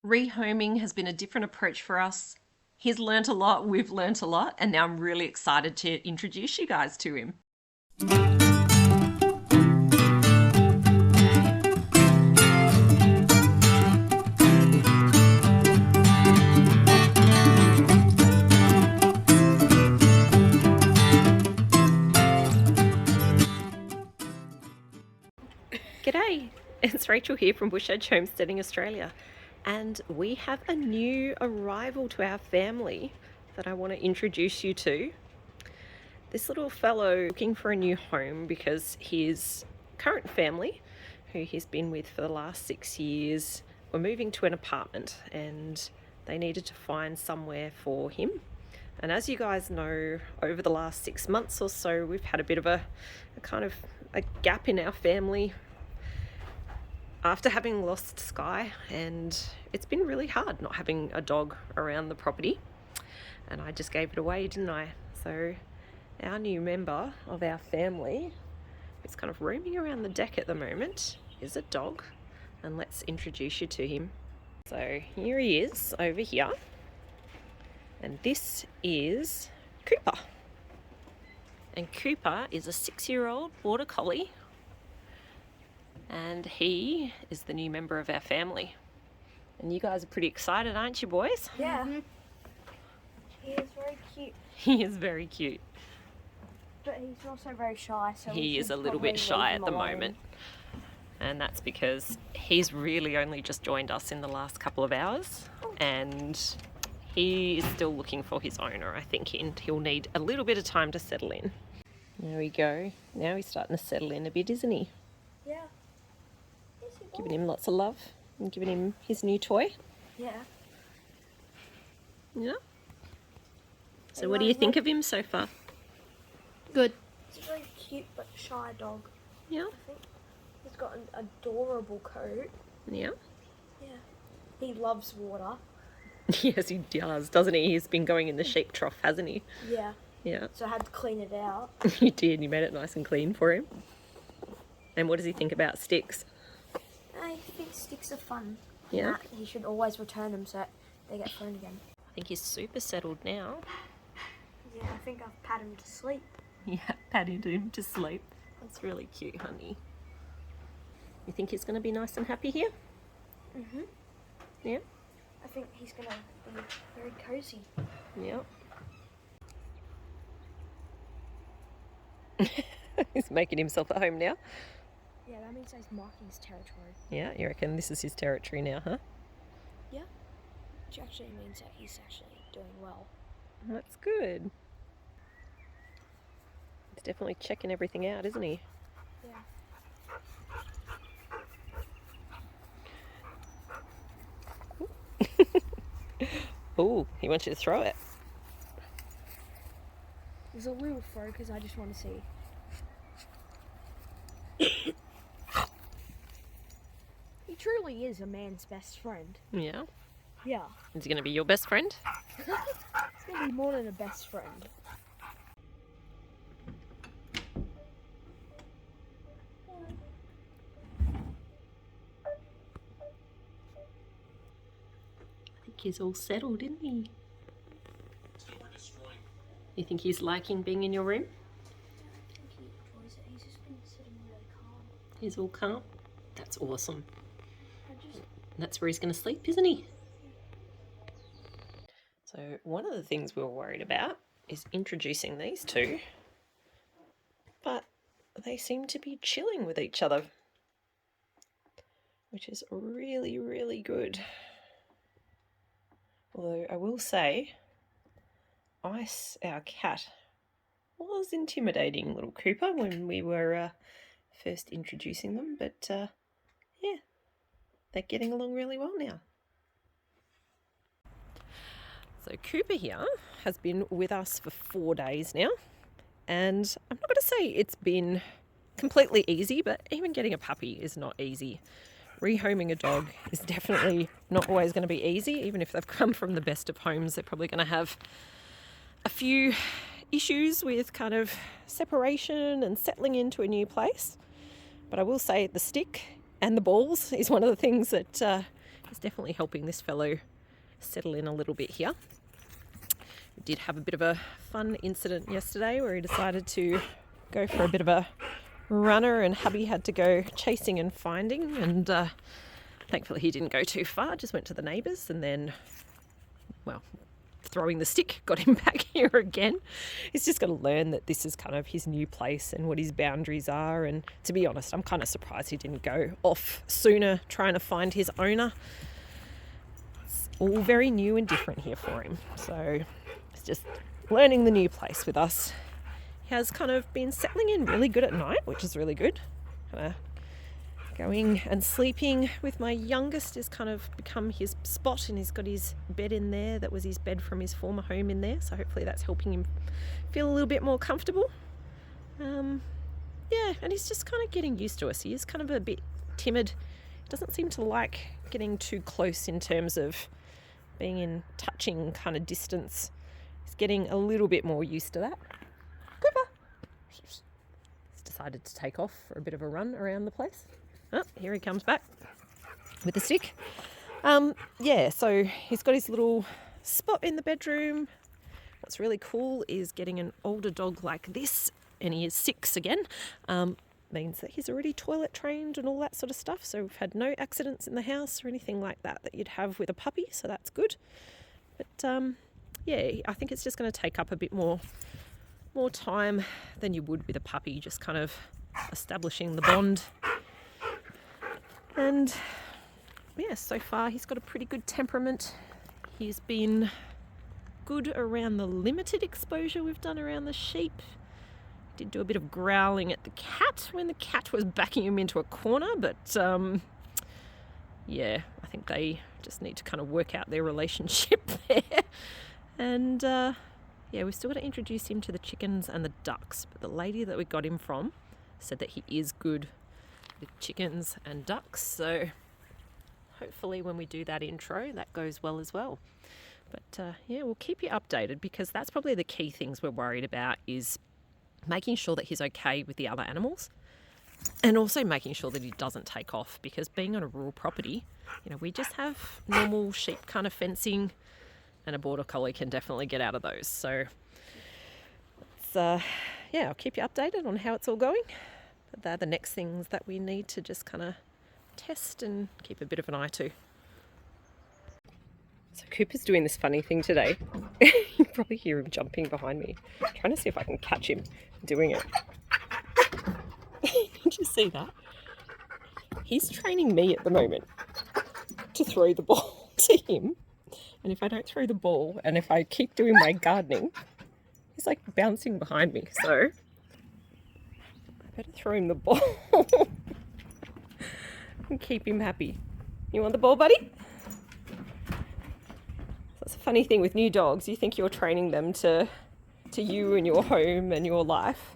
Rehoming has been a different approach for us. He's learnt a lot, we've learnt a lot, and now I'm really excited to introduce you guys to him. G'day, it's Rachel here from Bush Edge Homesteading Australia, and we have a new arrival to our family that I want to introduce you to. This little fellow looking for a new home because his current family, who he's been with for the last 6 years, were moving to an apartment and they needed to find somewhere for him. And as you guys know, over the last 6 months or so, we've had a bit of a gap in our family after having lost Sky, and it's been really hard not having a dog around the property, and I just gave it away, didn't I? So our new member of our family, who's kind of roaming around the deck at the moment, is a dog, and let's introduce you to him. So here he is over here, and this is Cooper. And Cooper is a 6-year-old border collie, and he is the new member of our family. And you guys are pretty excited, aren't you, boys? Yeah. He is very cute. He is very cute. But he's also very shy, so he is a little bit shy at the moment. And that's because he's really only just joined us in the last couple of hours, and he is still looking for his owner, I think, and he'll need a little bit of time to settle in. There we go. Now he's starting to settle in a bit, isn't he? Yeah. Giving him lots of love and giving him his new toy. Yeah. Yeah. So what do you think of him so far? Good. He's a very cute but shy dog. Yeah. I think he's got an adorable coat. Yeah. Yeah. He loves water. Yes, he does, doesn't he? He's been going in the sheep trough, hasn't he? Yeah. Yeah. So I had to clean it out. You did. You made it nice and clean for him. And what does he think about sticks? I think sticks are fun. Yeah. He should always return them so they get thrown again. I think he's super settled now. Yeah, I think I've patted him to sleep. Yeah, patted him to sleep. That's really cute, honey. You think he's going to be nice and happy here? Mhm. Yeah? I think he's going to be very cozy. Yeah. He's making himself at home now. Yeah, that means he's marking his territory. Yeah, you reckon this is his territory now, huh? Yeah. Which actually means that he's actually doing well. That's good. He's definitely checking everything out, isn't he? Yeah. Oh, he wants you to throw it. There's a little throw because I just want to see. He truly is a man's best friend. Yeah. Yeah. Is he going to be your best friend? He's going to be more than a best friend. I think he's all settled, isn't he? You think he's liking being in your room? I think he enjoys it. He's just been sitting really calm. He's all calm. That's awesome. That's where he's going to sleep, isn't he? So one of the things we were worried about is introducing these two, but they seem to be chilling with each other, which is really, really good. Although I will say, Ice, our cat, was intimidating little Cooper when we were first introducing them, but yeah, they're getting along really well now. So Cooper here has been with us for 4 days now, and I'm not going to say it's been completely easy, but even getting a puppy is not easy. Rehoming a dog is definitely not always going to be easy. Even if they've come from the best of homes, they're probably going to have a few issues with kind of separation and settling into a new place. But I will say the stick and the balls is one of the things that It's definitely helping this fellow settle in a little bit here. We did have a bit of a fun incident yesterday where he decided to go for a bit of a runner, and hubby had to go chasing and finding, and thankfully he didn't go too far, just went to the neighbours, and then, well, throwing the stick got him back here again. He's just got to learn that this is kind of his new place and what his boundaries are, and to be honest, I'm kind of surprised he didn't go off sooner trying to find his owner. It's all very new and different here for him, so it's just learning the new place with us. He has kind of been settling in really good at night, which is really good. Going and sleeping with my youngest has kind of become his spot, and he's got his bed in there that was his bed from his former home in there, so hopefully that's helping him feel a little bit more comfortable. Yeah, and he's just kind of getting used to us. He is kind of a bit timid. He doesn't seem to like getting too close in terms of being in touching kind of distance. He's getting a little bit more used to that. Cooper! He's decided to take off for a bit of a run around the place. Oh, here he comes back with the stick. Yeah, so he's got his little spot in the bedroom. What's really cool is getting an older dog like this, and he is 6 again, means that he's already toilet trained and all that sort of stuff. So we've had no accidents in the house or anything like that you'd have with a puppy, so that's good. But yeah, I think it's just going to take up a bit more time than you would with a puppy, just kind of establishing the bond. And yeah, so far he's got a pretty good temperament. He's been good around the limited exposure we've done around the sheep. Did do a bit of growling at the cat when the cat was backing him into a corner, but yeah, I think they just need to kind of work out their relationship there. And yeah, we've still got to introduce him to the chickens and the ducks, but the lady that we got him from said that he is good with chickens and ducks, so hopefully when we do that intro that goes well as well. But yeah, we'll keep you updated, because that's probably the key things we're worried about, is making sure that he's okay with the other animals, and also making sure that he doesn't take off, because being on a rural property, you know, we just have normal sheep kind of fencing, and a border collie can definitely get out of those. So it's, yeah, I'll keep you updated on how it's all going. But they're the next things that we need to just kind of test and keep a bit of an eye to. So Cooper's doing this funny thing today. You probably hear him jumping behind me. I'm trying to see if I can catch him doing it. Did you see that? He's training me at the moment to throw the ball to him. And if I don't throw the ball, and if I keep doing my gardening, he's like bouncing behind me. So I better throw him the ball and keep him happy. You want the ball, buddy? That's a funny thing with new dogs. You think you're training them to you and your home and your life.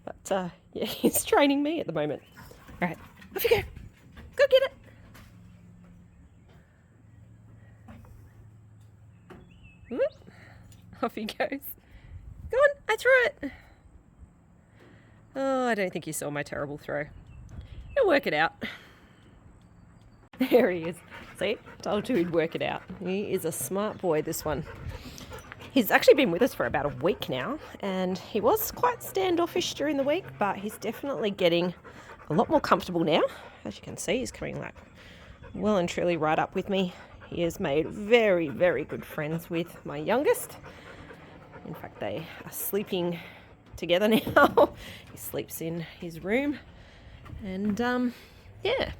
But yeah, he's training me at the moment. All right, off you go. Go get it. Whoop. Off he goes. Go on, I threw it. Oh, I don't think you saw my terrible throw. He'll work it out. There he is. See, told you he'd work it out. He is a smart boy, this one. He's actually been with us for about a week now, and he was quite standoffish during the week, but he's definitely getting a lot more comfortable now. As you can see, he's coming like well and truly right up with me. He has made very, very good friends with my youngest. In fact, they are sleeping together now. He sleeps in his room. And yeah,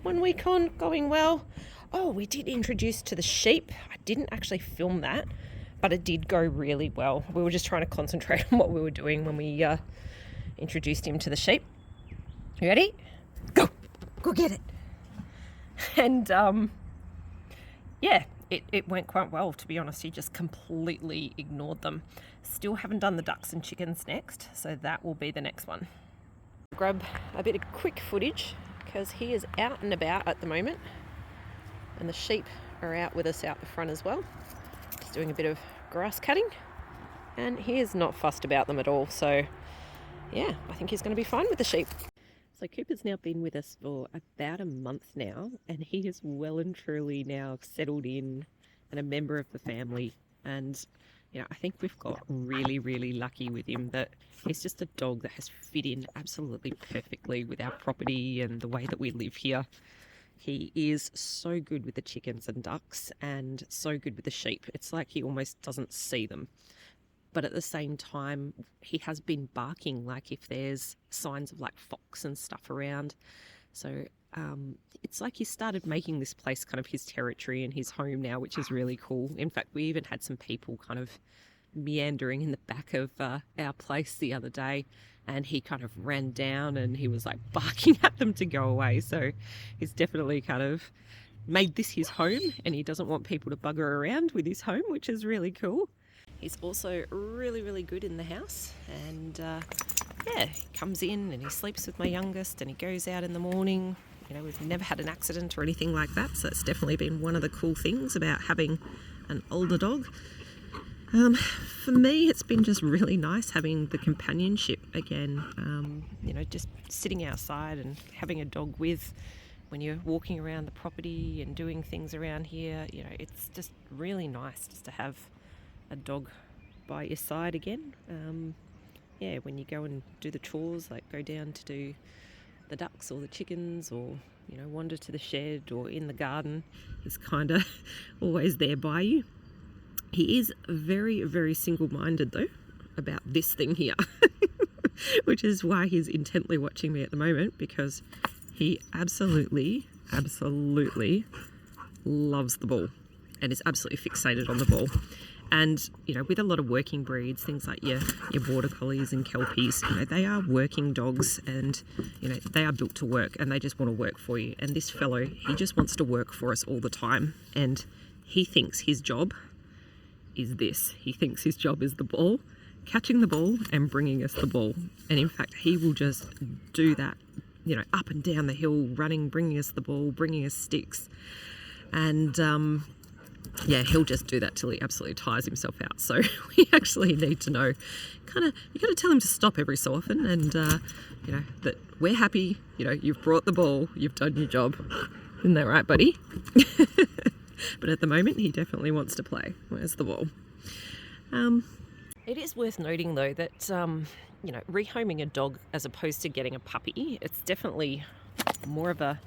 1 week on, going well. Oh, we did introduce to the sheep. I didn't actually film that, but it did go really well. We were just trying to concentrate on what we were doing when we introduced him to the sheep. You ready? Go get it. And yeah, it went quite well, to be honest. He just completely ignored them. Still haven't done the ducks and chickens next, so that will be the next one. Grab a bit of quick footage, because he is out and about at the moment, and the sheep are out with us out the front as well, just doing a bit of grass cutting, and he is not fussed about them at all. So yeah, I think he's going to be fine with the sheep. So Cooper's now been with us for about a month now, and he is well and truly now settled in and a member of the family. And I think we've got really, really lucky with him that he's just a dog that has fit in absolutely perfectly with our property and the way that we live here. He is so good with the chickens and ducks and so good with the sheep. It's like he almost doesn't see them. But at the same time, he has been barking like if there's signs of like fox and stuff around. So it's like he started making this place kind of his territory and his home now, which is really cool. In fact, we even had some people kind of meandering in the back of our place the other day, and he kind of ran down and he was like barking at them to go away. So he's definitely kind of made this his home, and he doesn't want people to bugger around with his home, which is really cool. He's also really, really good in the house, and he comes in and he sleeps with my youngest and he goes out in the morning. We've never had an accident or anything like that, so it's definitely been one of the cool things about having an older dog. For me, it's been just really nice having the companionship again, just sitting outside and having a dog with when you're walking around the property and doing things around here. It's just really nice just to have a dog by your side again. When you go and do the chores, like go down to do the ducks or the chickens, or wander to the shed or in the garden, he's kind of always there by you. He is very, very single-minded though about this thing here, which is why he's intently watching me at the moment, because he absolutely loves the ball and is absolutely fixated on the ball. And, with a lot of working breeds, things like your border collies and kelpies, they are working dogs, and, they are built to work, and they just want to work for you. And this fellow, he just wants to work for us all the time. And he thinks his job is this. He thinks his job is the ball, catching the ball and bringing us the ball. And in fact, he will just do that, up and down the hill, running, bringing us the ball, bringing us sticks. And, he'll just do that till he absolutely tires himself out. So we actually need to know, you got to tell him to stop every so often, and that we're happy. You've brought the ball, you've done your job. Isn't that right, buddy? But at the moment, he definitely wants to play. Where's the ball? It is worth noting though that rehoming a dog as opposed to getting a puppy, it's definitely more of a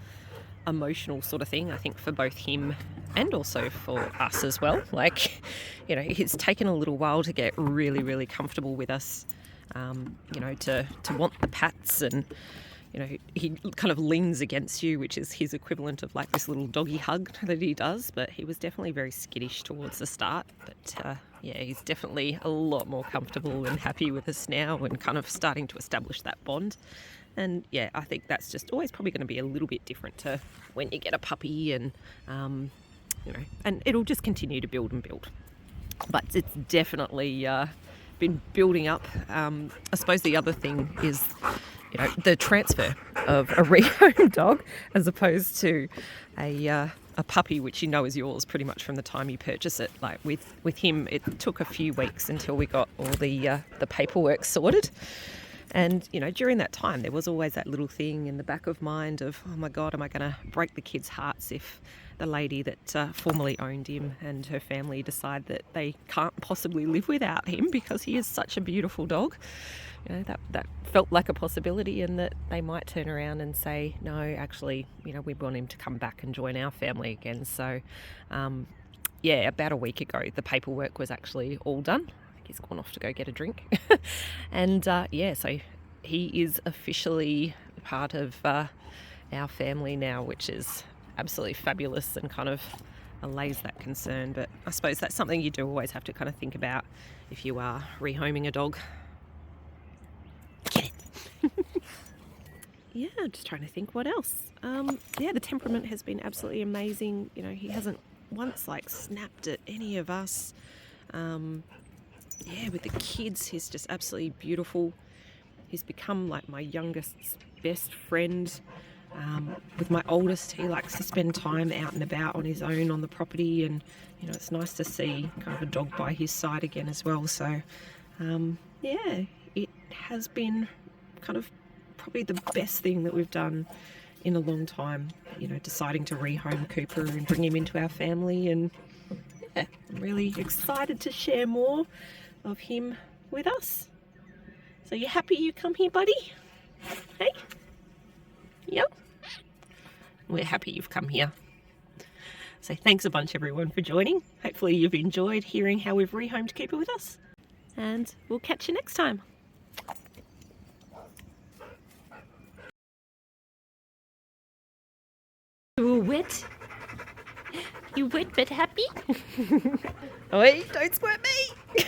emotional sort of thing, I think, for both him and also for us as well. It's taken a little while to get really, really comfortable with us, to want the pats, and he kind of leans against you, which is his equivalent of like this little doggy hug that he does. But he was definitely very skittish towards the start, but he's definitely a lot more comfortable and happy with us now, and kind of starting to establish that bond. And I think that's just always probably going to be a little bit different to when you get a puppy, and and it'll just continue to build and build. But it's definitely been building up. I suppose the other thing is, the transfer of a rehome dog as opposed to a puppy, which is yours pretty much from the time you purchase it. Like with him, it took a few weeks until we got all the paperwork sorted. And, during that time, there was always that little thing in the back of mind of, oh my God, am I going to break the kids' hearts if the lady that formerly owned him and her family decide that they can't possibly live without him because he is such a beautiful dog? That felt like a possibility, and that they might turn around and say, no, actually, we want him to come back and join our family again. So, about a week ago, the paperwork was actually all done. He's gone off to go get a drink. And so he is officially part of our family now, which is absolutely fabulous and kind of allays that concern. But I suppose that's something you do always have to kind of think about if you are rehoming a dog. Get it. I'm just trying to think what else. The temperament has been absolutely amazing. He hasn't once snapped at any of us. With the kids, he's just absolutely beautiful. He's become like my youngest's best friend. With my oldest, he likes to spend time out and about on his own on the property, and it's nice to see kind of a dog by his side again as well. So it has been kind of probably the best thing that we've done in a long time, you know, deciding to rehome Cooper and bring him into our family. And yeah, I'm really excited to share more of him with us. So you happy you come here, buddy? Hey? Yep. We're happy you've come here. So thanks a bunch everyone for joining. Hopefully you've enjoyed hearing how we've rehomed Cooper with us. And we'll catch you next time. You wet? You wet but happy? Oi, don't squirt me!